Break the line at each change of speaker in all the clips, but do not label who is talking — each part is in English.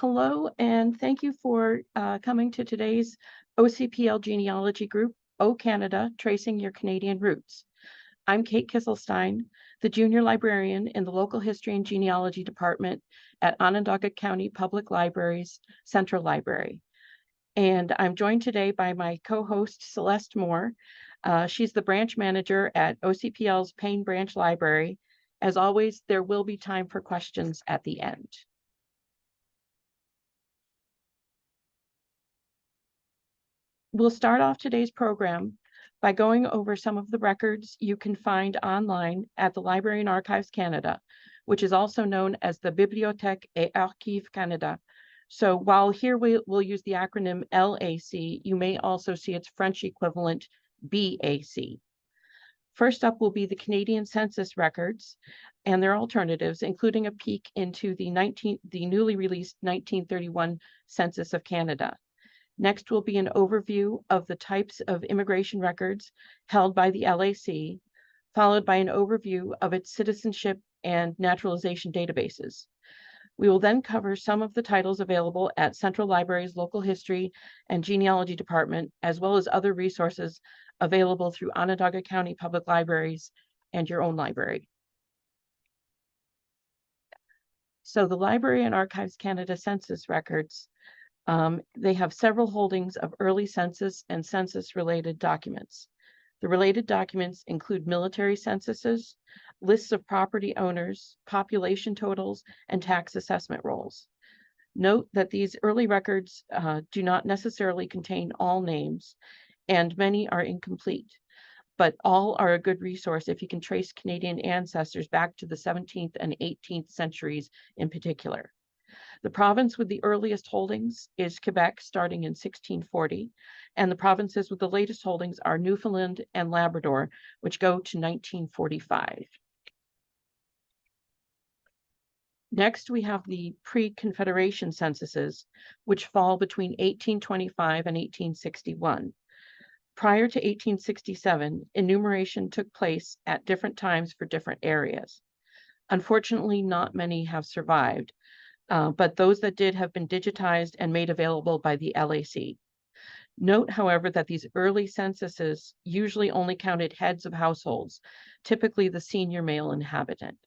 Hello, and thank you for coming to today's OCPL Genealogy Group, O Canada, Tracing Your Canadian Roots. I'm Kate Kisselstein, the Junior Librarian in the Local History and Genealogy Department at Onondaga County Public Library's Central Library. And I'm joined today by my co-host, Celeste Moore. She's the branch manager at OCPL's Payne Branch Library. As always, there will be time for questions at the end. We'll start off today's program by going over some of the records you can find online at the Library and Archives Canada, which is also known as the Bibliothèque et Archives Canada. So while here we'll use the acronym LAC, you may also see its French equivalent BAC. First up will be the Canadian Census records and their alternatives, including a peek into the newly released 1931 Census of Canada. Next will be an overview of the types of immigration records held by the LAC, followed by an overview of its citizenship and naturalization databases. We will then cover some of the titles available at Central Library's Local History and Genealogy Department, as well as other resources available through Onondaga County Public Libraries and your own library. So the Library and Archives Canada Census records, they have several holdings of early census and census-related documents. The related documents include military censuses, lists of property owners, population totals, and tax assessment rolls. Note that these early records do not necessarily contain all names, and many are incomplete, but all are a good resource if you can trace Canadian ancestors back to the 17th and 18th centuries in particular. The province with the earliest holdings is Quebec, starting in 1640, and the provinces with the latest holdings are Newfoundland and Labrador, which go to 1945. Next, we have the pre-Confederation censuses, which fall between 1825 and 1861. Prior to 1867, enumeration took place at different times for different areas. Unfortunately, not many have survived, but those that did have been digitized and made available by the LAC. Note, however, that these early censuses usually only counted heads of households, typically the senior male inhabitant.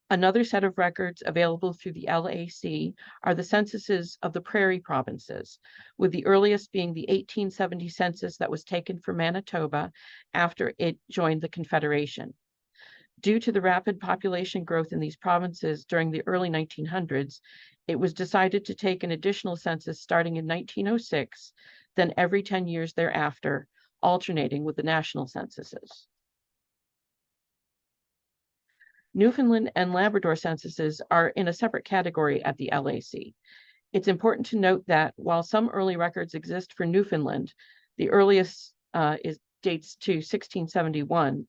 Another set of records available through the LAC are the censuses of the prairie provinces, with the earliest being the 1870 census that was taken for Manitoba after it joined the Confederation. Due to the rapid population growth in these provinces during the early 1900s, it was decided to take an additional census starting in 1906, then every 10 years thereafter, alternating with the national censuses. Newfoundland and Labrador censuses are in a separate category at the LAC. It's important to note that while some early records exist for Newfoundland, the earliest dates to 1671,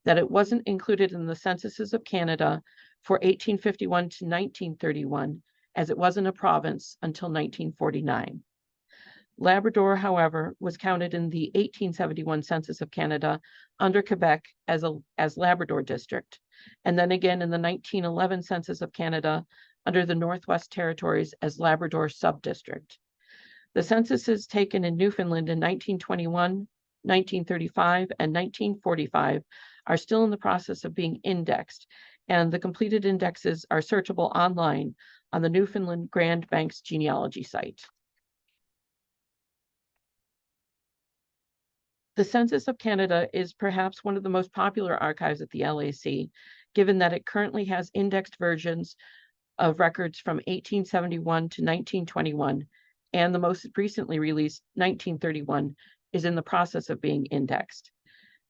that it wasn't included in the censuses of Canada for 1851 to 1931, as it wasn't a province until 1949. Labrador, however, was counted in the 1871 Census of Canada under Quebec as Labrador District, and then again in the 1911 Census of Canada under the Northwest Territories as Labrador Subdistrict. The censuses taken in Newfoundland in 1921, 1935, and 1945 are still in the process of being indexed, and the completed indexes are searchable online on the Newfoundland Grand Banks genealogy site. The Census of Canada is perhaps one of the most popular archives at the LAC, given that it currently has indexed versions of records from 1871 to 1921, and the most recently released 1931 is in the process of being indexed.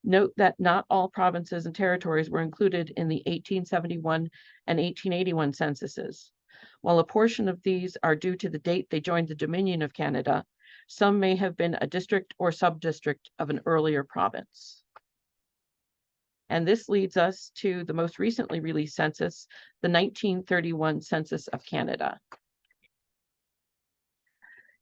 Note that not all provinces and territories were included in the 1871 and 1881 censuses. While a portion of these are due to the date they joined the Dominion of Canada, some may have been a district or sub-district of an earlier province. And this leads us to the most recently released census, the 1931 Census of Canada.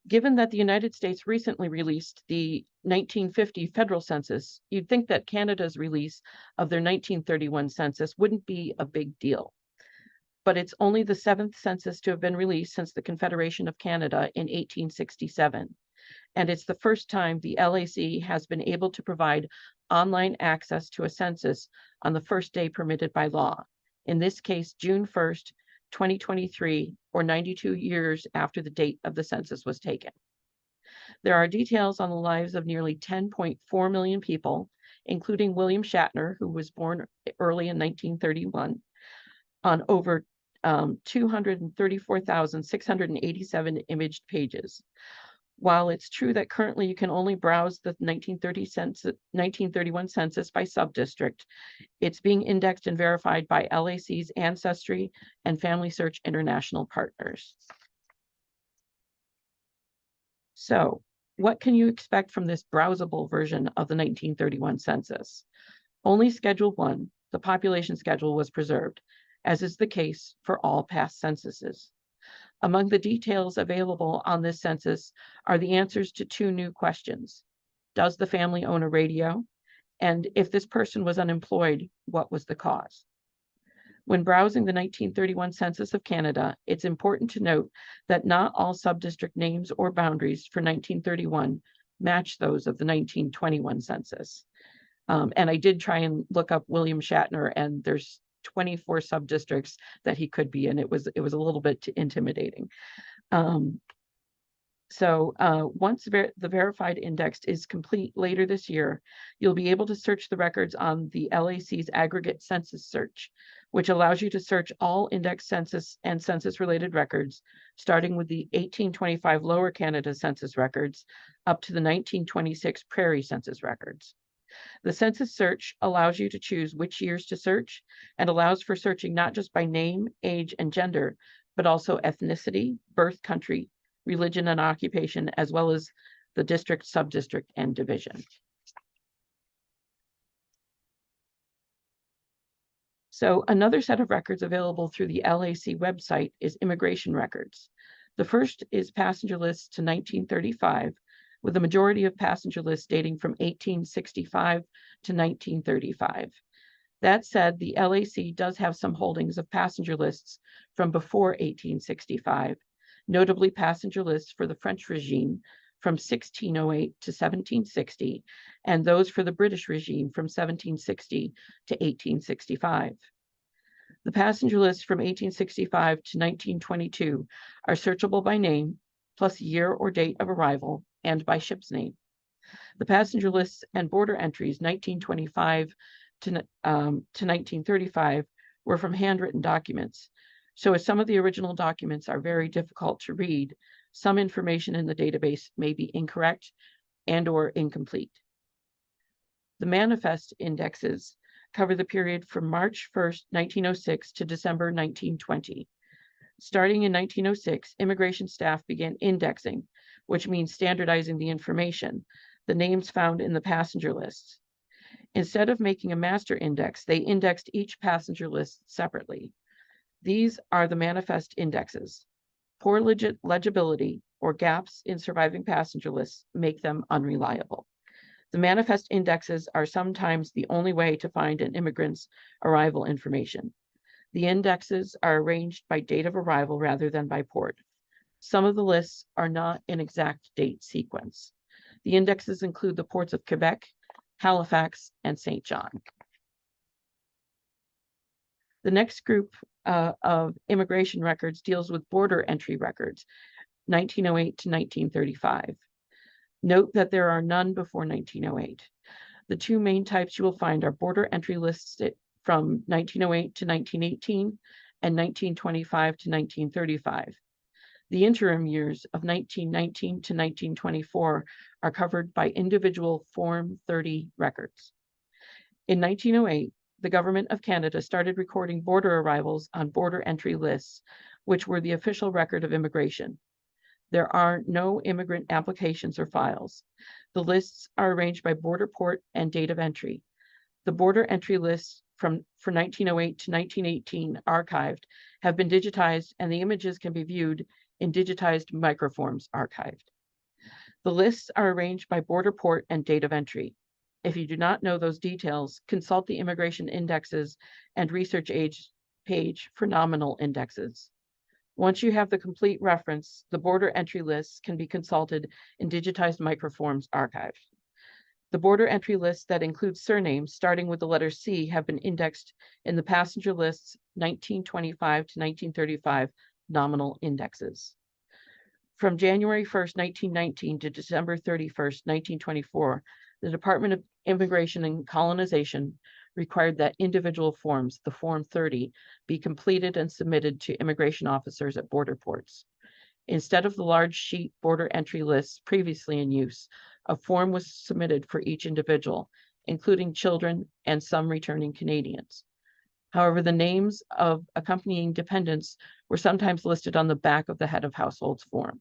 Given that the United States recently released the 1950 federal census, you'd think that Canada's release of their 1931 census wouldn't be a big deal. but it's only the 7th census to have been released since the Confederation of Canada in 1867. And it's the first time the LAC has been able to provide online access to a census on the first day permitted by law. In this case, June 1st, 2023, or 92 years after the date of the census was taken. There are details on the lives of nearly 10.4 million people, including William Shatner, who was born early in 1931, on over 234,687 imaged pages. While it's true that currently you can only browse the 1931 census by subdistrict, it's being indexed and verified by LAC's Ancestry and Family Search International partners. So, what can you expect from this browsable version of the 1931 census? Only Schedule 1, the population schedule, was preserved, as is the case for all past censuses. Among the details available on this census are the answers to 2 new questions. Does the family own a radio? And if this person was unemployed, what was the cause? When browsing the 1931 Census of Canada, it's important to note that not all subdistrict names or boundaries for 1931 match those of the 1921 census. And I did try and look up William Shatner, and there's 24 subdistricts that he could be in. It was a little bit intimidating. Once the verified index is complete later this year, you'll be able to search the records on the LAC's aggregate census search, which allows you to search all index census and census-related records, starting with the 1825 Lower Canada census records up to the 1926 Prairie census records. The census search allows you to choose which years to search and allows for searching not just by name, age, and gender, but also ethnicity, birth country, religion, and occupation, as well as the district, subdistrict, and division. So another set of records available through the LAC website is immigration records. The first is passenger lists to 1935, with the majority of passenger lists dating from 1865 to 1935. That said, the LAC does have some holdings of passenger lists from before 1865, notably passenger lists for the French regime from 1608 to 1760, and those for the British regime from 1760 to 1865. The passenger lists from 1865 to 1922 are searchable by name, plus year or date of arrival, and by ship's name. The passenger lists and border entries 1925 to 1935 were from handwritten documents. So as some of the original documents are very difficult to read, some information in the database may be incorrect and or incomplete. The manifest indexes cover the period from March 1st, 1906 to December 1920. Starting in 1906, immigration staff began indexing, which means standardizing the information, the names found in the passenger lists. Instead of making a master index, they indexed each passenger list separately. These are the manifest indexes. Poor legibility or gaps in surviving passenger lists make them unreliable. The manifest indexes are sometimes the only way to find an immigrant's arrival information. The indexes are arranged by date of arrival rather than by port. Some of the lists are not in exact date sequence. The indexes include the ports of Quebec, Halifax, and St. John. The next group of immigration records deals with border entry records, 1908 to 1935. Note that there are none before 1908. The 2 main types you will find are border entry lists from 1908 to 1918 and 1925 to 1935. The interim years of 1919 to 1924 are covered by individual Form 30 records. In 1908, the Government of Canada started recording border arrivals on border entry lists, which were the official record of immigration. There are no immigrant applications or files. The lists are arranged by border port and date of entry. The border entry lists for 1908 to 1918 archived have been digitized, and the images can be viewed in digitized microforms archived. The lists are arranged by border port and date of entry. If you do not know those details, consult the immigration indexes and research page for nominal indexes. Once you have the complete reference, the border entry lists can be consulted in digitized microforms archive. The border entry lists that include surnames starting with the letter C have been indexed in the passenger lists 1925 to 1935 nominal indexes. From January 1st, 1919 to December 31st, 1924, the Department of Immigration and Colonization required that individual forms, the Form 30, be completed and submitted to immigration officers at border ports. Instead of the large sheet border entry lists previously in use, a form was submitted for each individual, including children and some returning Canadians. However, the names of accompanying dependents were sometimes listed on the back of the head of households form.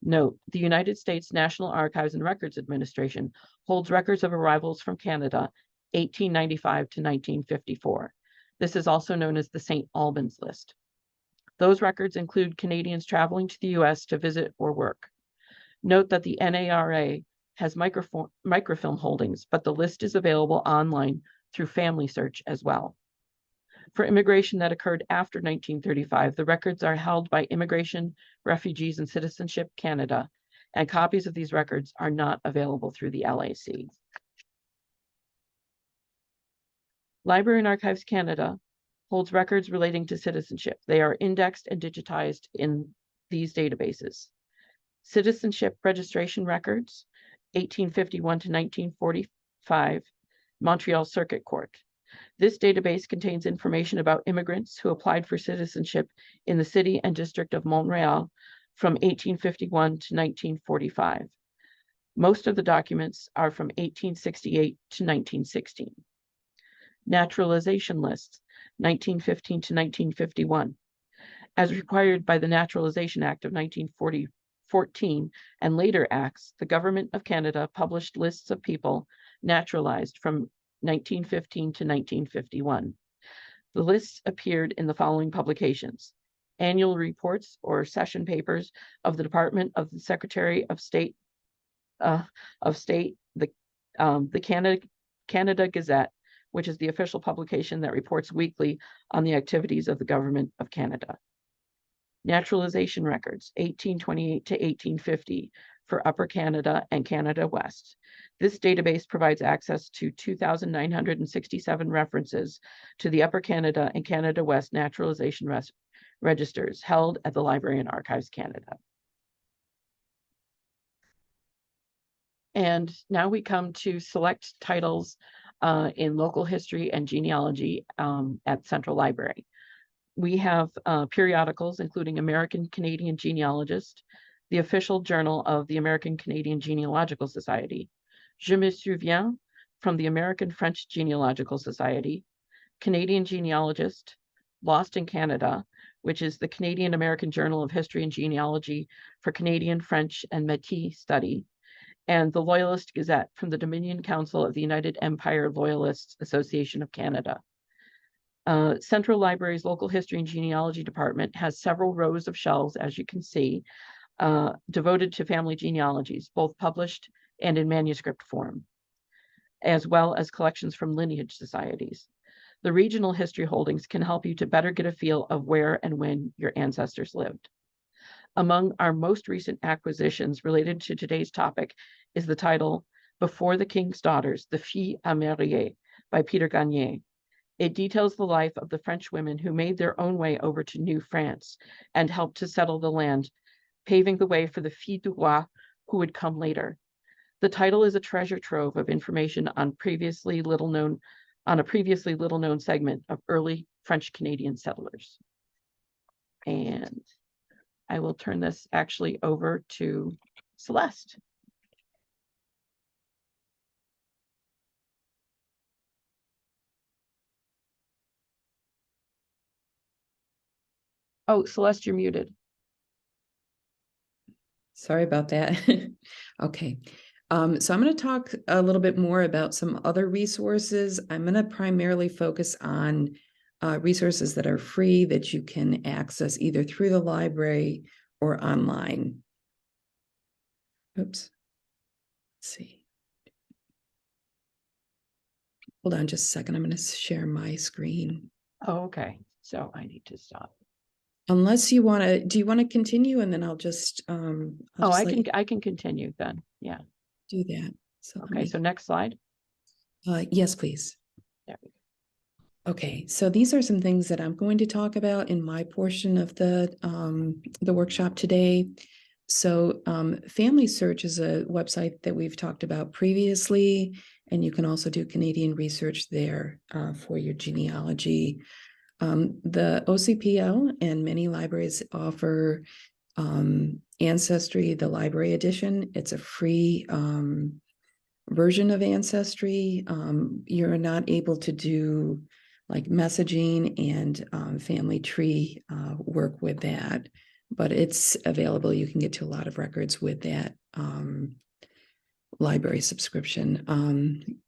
Note, the United States National Archives and Records Administration holds records of arrivals from Canada 1895 to 1954. This is also known as the St. Albans list. Those records include Canadians traveling to the U.S. to visit or work. Note that the NARA has microfilm holdings, but the list is available online through Family Search as well. For immigration that occurred after 1935, the records are held by Immigration, Refugees, and Citizenship Canada, and copies of these records are not available through the LAC. Library and Archives Canada holds records relating to citizenship. They are indexed and digitized in these databases. Citizenship registration records, 1851 to 1945, Montreal Circuit Court. This database contains information about immigrants who applied for citizenship in the city and district of Montreal from 1851 to 1945. Most of the documents are from 1868 to 1916. Naturalization lists, 1915 to 1951. As required by the Naturalization Act of 1914 and later acts, the Government of Canada published lists of people naturalized from 1915 to 1951. The lists appeared in the following publications: annual reports or session papers of the Department of the Secretary of State, the Canada Gazette, which is the official publication that reports weekly on the activities of the Government of Canada. Naturalization records, 1828 to 1850 for Upper Canada and Canada West. This database provides access to 2,967 references to the Upper Canada and Canada West naturalization registers held at the Library and Archives Canada. And now we come to select titles in local history and genealogy at Central Library. We have periodicals, including American Canadian Genealogist, the official journal of the American Canadian Genealogical Society, Je me souviens from the American French Genealogical Society, Canadian Genealogist, Lost in Canada, which is the Canadian American Journal of History and Genealogy for Canadian, French, and Métis study, and the Loyalist Gazette from the Dominion Council of the United Empire Loyalists Association of Canada. Central Library's Local History and Genealogy Department has several rows of shelves, as you can see, devoted to family genealogies, both published and in manuscript form, as well as collections from lineage societies. The regional history holdings can help you to better get a feel of where and when your ancestors lived. Among our most recent acquisitions related to today's topic is the title Before the King's Daughters, The Filles à Marier by Peter Gagné. It details the life of the French women who made their own way over to New France and helped to settle the land, paving the way for the Filles du Roi who would come later. The title is a treasure trove of information on a previously little known segment of early French Canadian settlers. And I will turn this actually over to Celeste. Oh, Celeste, you're muted.
Sorry about that. Okay. So I'm going to talk a little bit more about some other resources. I'm going to primarily focus on resources that are free that you can access either through the library or online. Oops. Let's see. Hold on just a second. I'm going to share my screen.
Oh, okay. So I need to stop.
Unless you want to, do you want to continue? And then I'll just,
Oh,
let you
I can continue then. Yeah.
do that. So let
Okay,
me,
so next slide.
yes, please.
There we
Okay, so these are some things that I'm going to talk about in my portion of the workshop today. So Family Search is a website that we've talked about previously, and you can also do Canadian research there for your genealogy. The OCPL and many libraries offer Ancestry, the library edition. It's a free version of Ancestry. You're not able to do like messaging and family tree work with that, but it's available. You can get to a lot of records with that library subscription.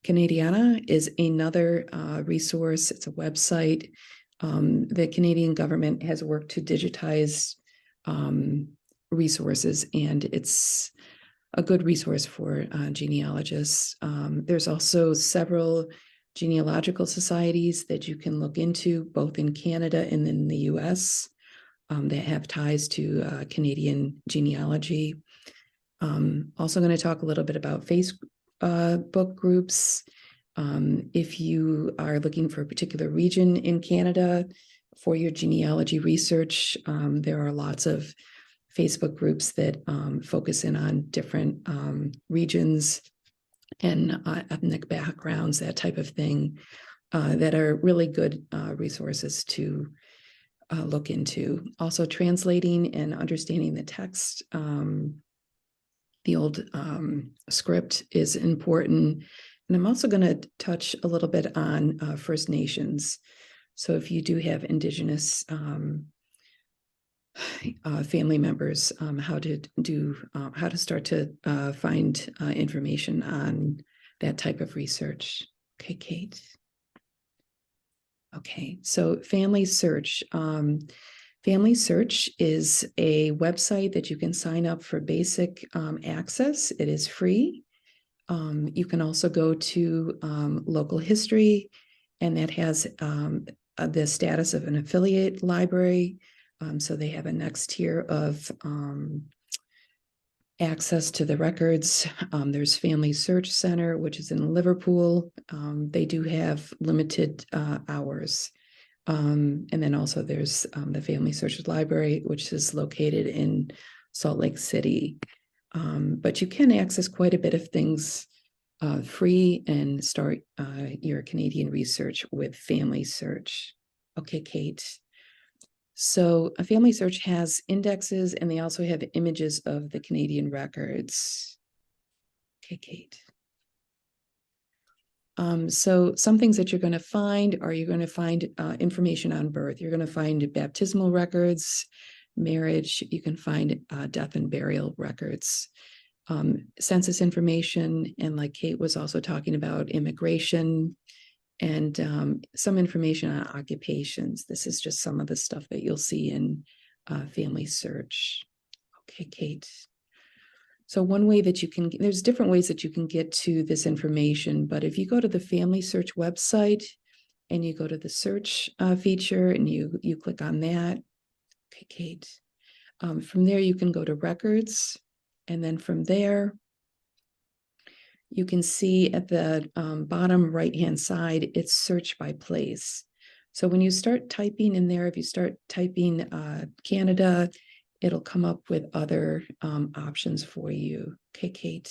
Canadiana is another resource. It's a website. The Canadian government has worked to digitize resources, and it's a good resource for genealogists. There's also several genealogical societies that you can look into, both in Canada and in the US, that have ties to Canadian genealogy. Also going to talk a little bit about Facebook groups. If you are looking for a particular region in Canada for your genealogy research, there are lots of Facebook groups that focus in on different regions and ethnic backgrounds, that type of thing, that are really good resources to look into. Also, translating and understanding the text. The old script is important. And I'm also going to touch a little bit on First Nations. So if you do have Indigenous family members, how to start to find information on that type of research. Okay, Kate. Okay, so Family Search. Family Search is a website that you can sign up for basic access. It is free. You can also go to local history, and that has the status of an affiliate library. So they have a next tier of access to the records. There's Family Search Center, which is in Liverpool. They do have limited hours. And then also there's the Family Search Library, which is located in Salt Lake City. But you can access quite a bit of things free and start your Canadian research with Family Search. Okay, Kate. So a Family Search has indexes, and they also have images of the Canadian records. Okay, Kate. So some things that you're going to find are you're going to find information on birth. You're going to find baptismal records, marriage. You can find death and burial records, census information, and like Kate was also talking about, immigration, and some information on occupations. This is just some of the stuff that you'll see in Family Search. Okay, Kate. So one way that you can, there's different ways that you can get to this information, but if you go to the Family Search website and you go to the search feature and you click on that, okay, Kate. From there, you can go to records, and then from there, you can see at the bottom right-hand side, it's search by place. So when you start typing in there, if you start typing Canada, it'll come up with other options for you. Okay, Kate.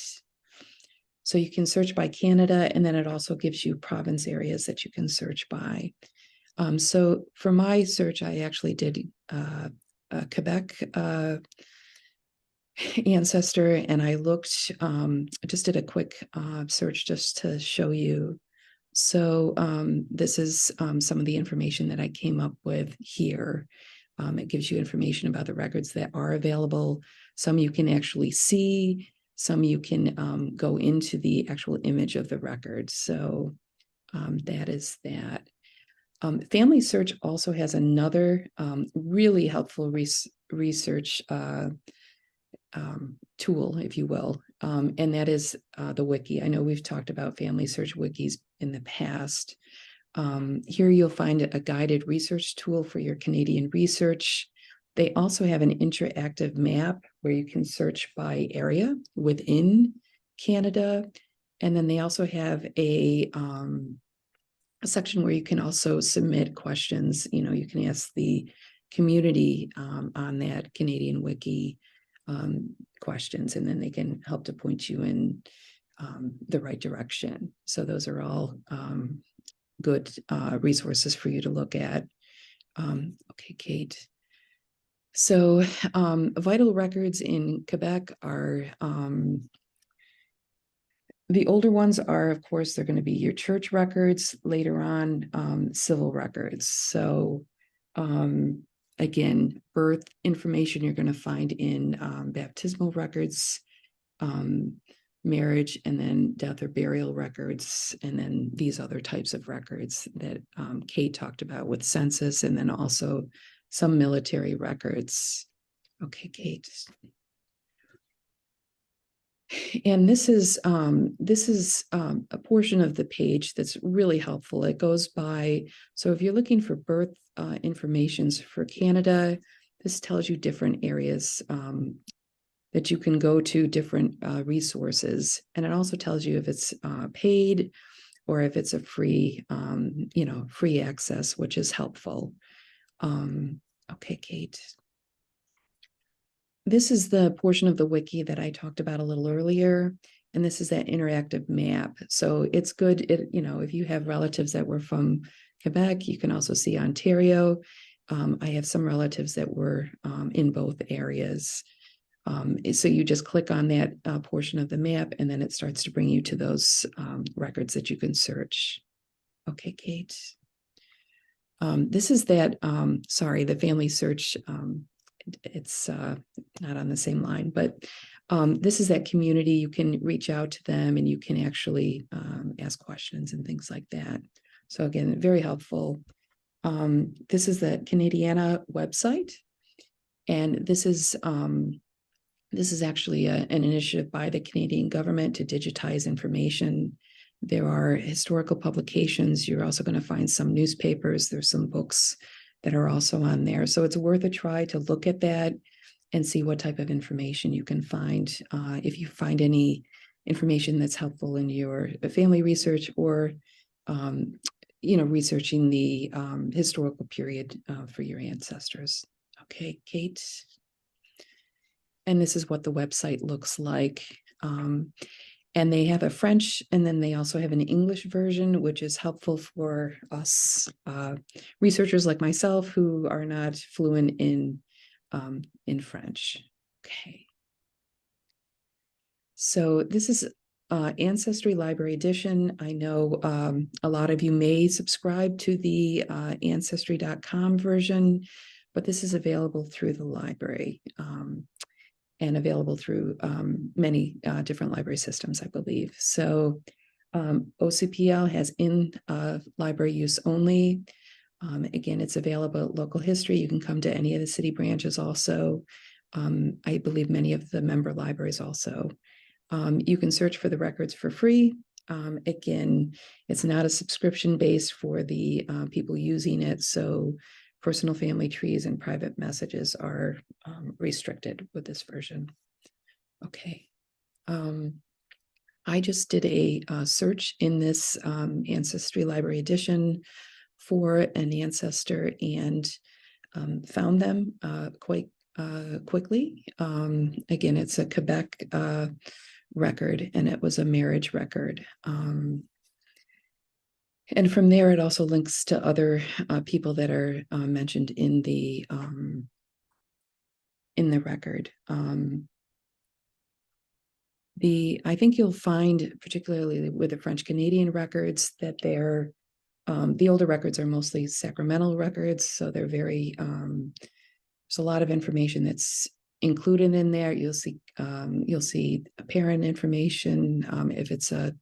So you can search by Canada, and then it also gives you province areas that you can search by. So for my search, I actually did Quebec ancestor, and I looked, just did a quick search just to show you. So this is some of the information that I came up with here. It gives you information about the records that are available. Some you can actually see, some you can go into the actual image of the record. So that is that. Family Search also has another really helpful research tool, if you will, and that is the wiki. I know we've talked about Family Search wikis in the past. Here you'll find a guided research tool for your Canadian research. They also have an interactive map where you can search by area within Canada. And then they also have a section where you can also submit questions. You know, you can ask the community on that Canadian Wiki questions, and then they can help to point you in the right direction. So those are all good resources for you to look at. Okay, Kate. So vital records in Quebec are, the older ones are, of course, they're going to be your church records, later on civil records. So again, birth information you're going to find in baptismal records, marriage, and then death or burial records, and then these other types of records that Kate talked about with census, and then also some military records. Okay, Kate. And this is a portion of the page that's really helpful. It goes by, so if you're looking for birth informations for Canada, this tells you different areas that you can go to, different resources. And it also tells you if it's paid or if it's a free, free access, which is helpful. Okay, Kate. This is the portion of the wiki that I talked about a little earlier, and this is that interactive map. So it's good, if you have relatives that were from Quebec, you can also see Ontario. I have some relatives that were in both areas. So you just click on that portion of the map, and then it starts to bring you to those records that you can search. Okay, Kate. This is that, the family search. It's not on the same line, but this is that community. You can reach out to them and you can actually ask questions and things like that. So again, very helpful. This is the Canadiana website, and this is actually an initiative by the Canadian government to digitize information. There are historical publications. You're also going to find some newspapers. There's some books that are also on there. So it's worth a try to look at that and see what type of information you can find. If you find any information that's helpful in your family research, or researching the historical period for your ancestors. Okay, Kate. And this is what the website looks like. And they have a French, and then they also have an English version, which is helpful for us researchers like myself who are not fluent in French. Okay. So this is Ancestry Library Edition. I know a lot of you may subscribe to the ancestry.com version, but this is available through the library. And available through many different library systems, I believe. So OCPL has in library use only. Again, it's available at Local History. You can come to any of the city branches also. I believe many of the member libraries also. You can search for the records for free. Again, it's not a subscription base for the people using it. So personal family trees and private messages are restricted with this version. Okay. I just did a search in this Ancestry Library Edition for an ancestor and found them quite quickly. Again, it's a Quebec record, and it was a marriage record. And from there, it also links to other people that are mentioned in the record. I think you'll find, particularly with the French Canadian records, that they're the older records are mostly sacramental records, so they're very there's a lot of information that's included in there. You'll see parent information. If it's a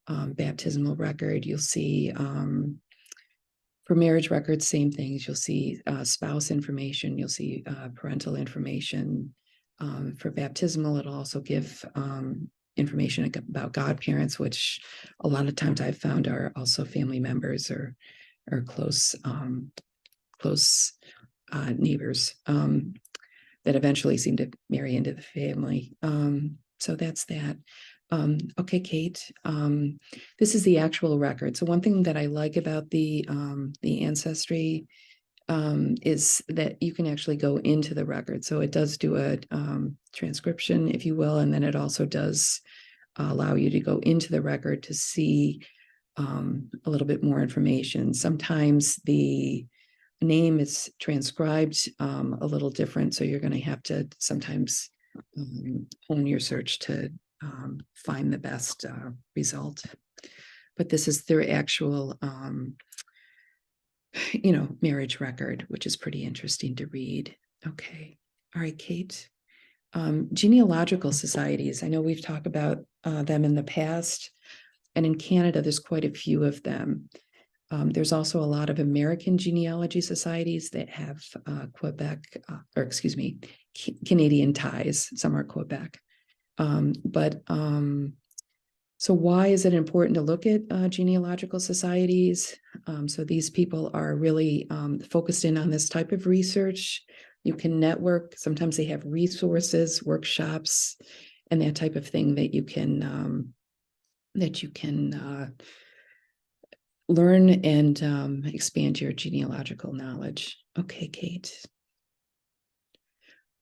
baptismal record, you'll see for marriage records, same things. You'll see spouse information. You'll see parental information. For baptismal, it'll also give information about godparents, which a lot of times I've found are also family members or close neighbors that eventually seem to marry into the family. So that's that. Okay, Kate. This is the actual record. So one thing that I like about the Ancestry is that you can actually go into the record. So it does do a transcription, if you will, and then it also does allow you to go into the record to see a little bit more information. Sometimes the name is transcribed a little different, so you're going to have to sometimes hone your search to find the best result. But this is their actual marriage record, which is pretty interesting to read. Okay. All right, Kate. Genealogical societies. I know we've talked about them in the past, and in Canada, there's quite a few of them. There's also a lot of American genealogy societies that have Canadian ties. Some are Quebec. So why is it important to look at genealogical societies? So these people are really focused in on this type of research. You can network. Sometimes they have resources, workshops, and that type of thing that you can learn and expand your genealogical knowledge. Okay, Kate.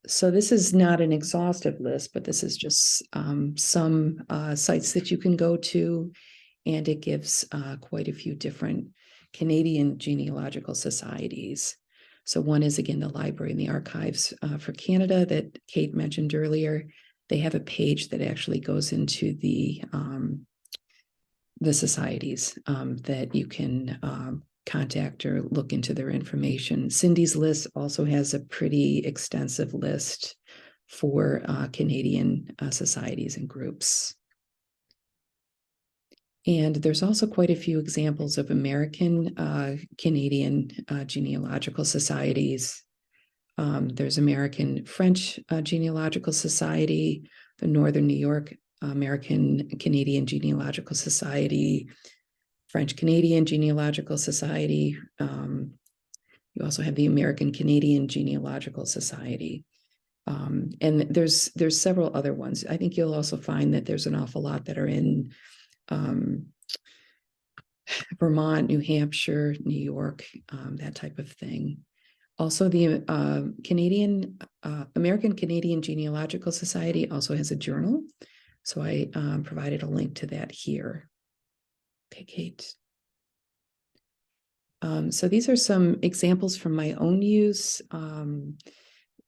So this is not an exhaustive list, but this is just some sites that you can go to, and it gives quite a few different Canadian genealogical societies. So one is, again, the Library and the Archives for Canada that Kate mentioned earlier. They have a page that actually goes into the societies that you can contact or look into their information. Cindy's list also has a pretty extensive list for Canadian societies and groups. And there's also quite a few examples of American Canadian genealogical societies. There's American French Genealogical Society, the Northern New York American Canadian Genealogical Society, French Canadian Genealogical Society. You also have the American Canadian Genealogical Society. And there's several other ones. I think you'll also find that there's an awful lot that are in Vermont, New Hampshire, New York, that type of thing. Also, the American Canadian Genealogical Society also has a journal. So I provided a link to that here. Okay, Kate. So these are some examples from my own use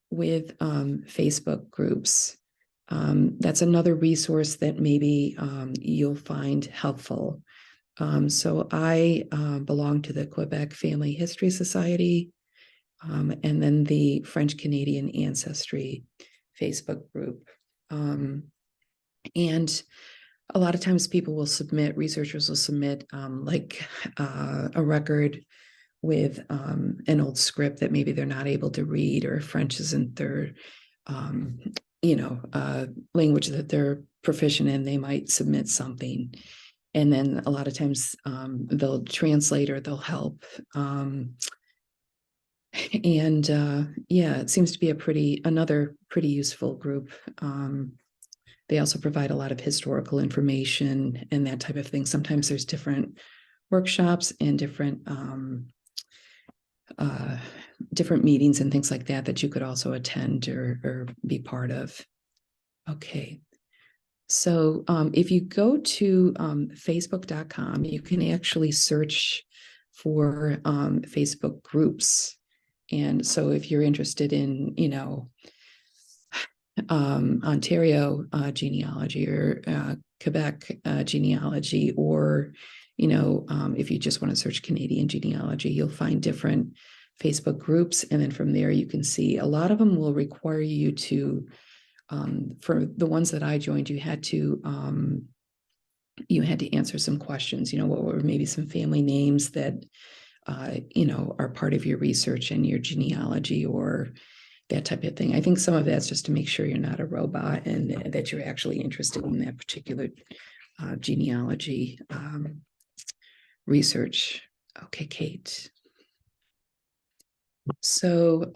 with Facebook groups. That's another resource that maybe you'll find helpful. So I belong to the Quebec Family History Society, and then the French Canadian Ancestry Facebook group. And a lot of times researchers will submit a record with an old script that maybe they're not able to read, or French isn't their language that they're proficient in. They might submit something, and then a lot of times they'll translate or they'll help. It seems to be another pretty useful group. They also provide a lot of historical information and that type of thing. Sometimes there's different workshops and different meetings and things like that you could also attend or be part of. Okay. So if you go to facebook.com, you can actually search for Facebook groups. And so if you're interested in, Ontario genealogy or Quebec genealogy, or if you just want to search Canadian genealogy, you'll find different Facebook groups, and then from there you can see a lot of them will require you to for the ones that I joined, you had to answer some questions. What were maybe some family names that are part of your research and your genealogy, or that type of thing. I think some of that's just to make sure you're not a robot and that you're actually interested in that particular genealogy research. Okay, Kate. So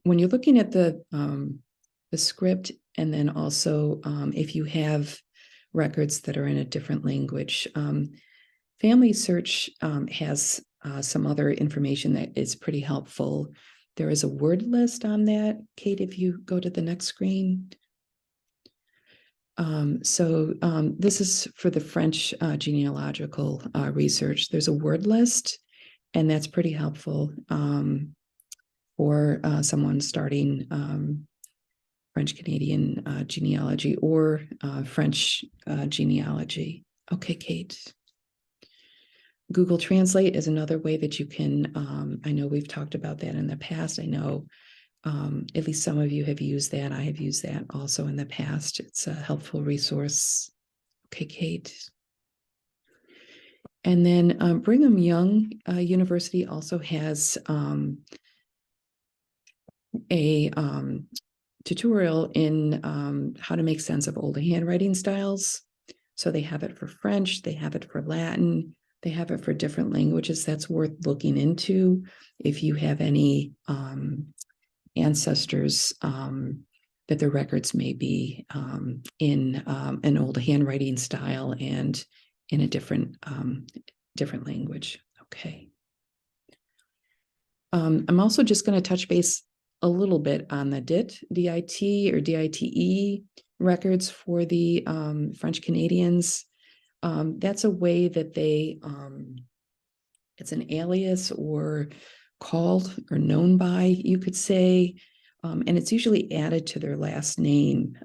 when you're looking at the script, and then also if you have records that are in a different language, Family Search has some other information that is pretty helpful. There is a word list on that. Kate, if you go to the next screen. This is for the French genealogical research. There's a word list, and that's pretty helpful for someone starting French Canadian genealogy or French genealogy. Okay, Kate. Google Translate is another way that you can, I know we've talked about that in the past. I know at least some of you have used that. I have used that also in the past. It's a helpful resource. Okay, Kate. And then Brigham Young University also has a tutorial in how to make sense of old handwriting styles. So they have it for French, they have it for Latin, they have it for different languages. That's worth looking into if you have any ancestors that their records may be in an old handwriting style and in a different language. Okay. I'm also just going to touch base a little bit on the DIT or DITE records for the French Canadians. That's a way that they, it's an alias or called or known by, you could say, and it's usually added to their last name.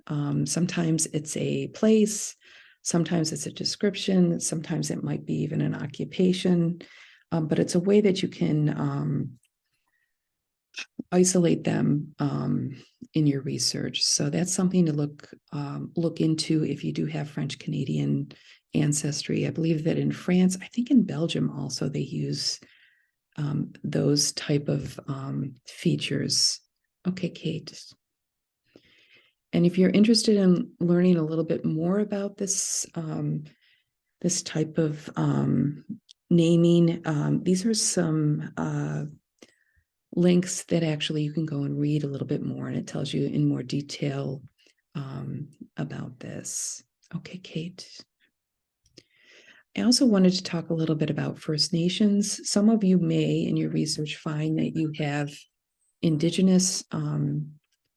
Sometimes it's a place, sometimes it's a description, sometimes it might be even an occupation, but it's a way that you can isolate them in your research. So that's something to look into if you do have French Canadian ancestry. I believe that in France, I think in Belgium also, they use those type of features. Okay, Kate. And if you're interested in learning a little bit more about this, this type of naming, these are some links that actually you can go and read a little bit more, and it tells you in more detail about this. Okay, Kate. I also wanted to talk a little bit about First Nations. Some of you may in your research find that you have Indigenous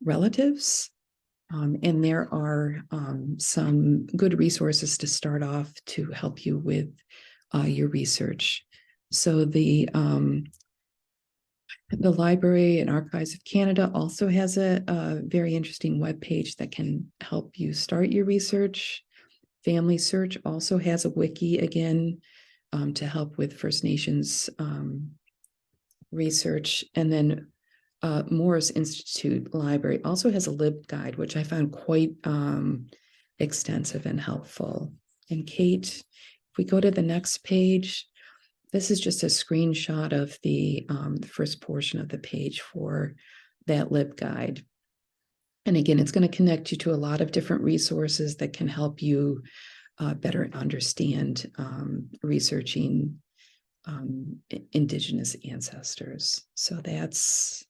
relatives, and there are some good resources to start off to help you with your research. So the Library and Archives of Canada also has a very interesting webpage that can help you start your research. Family Search also has a wiki, again, to help with First Nations research. And then Morris Institute Library also has a LibGuide, which I found quite extensive and helpful. And Kate, if we go to the next page, this is just a screenshot of the first portion of the page for that LibGuide. And again, it's going to connect you to a lot of different resources that can help you better understand researching Indigenous ancestors. So that's